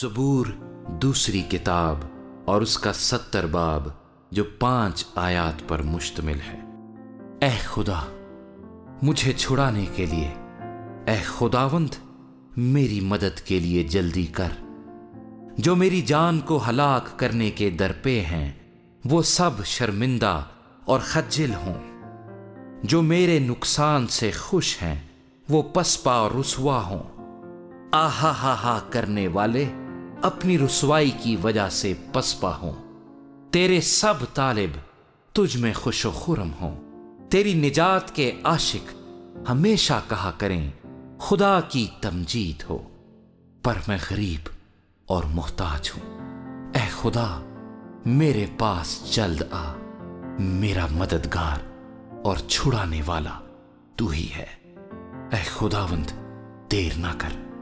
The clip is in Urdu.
زبور دوسری کتاب اور اس کا 70 باب جو 5 آیات پر مشتمل ہے۔ اے خدا، مجھے چھڑانے کے لیے، اے خداوند میری مدد کے لیے جلدی کر۔ جو میری جان کو ہلاک کرنے کے درپے ہیں وہ سب شرمندہ اور خجل ہوں۔ جو میرے نقصان سے خوش ہیں وہ پسپا اور رسوا ہوں۔ آہا ہا ہا کرنے والے اپنی رسوائی کی وجہ سے پسپا ہوں۔ تیرے سب طالب تجھ میں خوش و خرم ہوں۔ تیری نجات کے عاشق ہمیشہ کہا کریں خدا کی تمجید ہو۔ پر میں غریب اور محتاج ہوں۔ اے خدا میرے پاس جلد آ، میرا مددگار اور چھڑانے والا تو ہی ہے۔ اے خداوند دیر نہ کر۔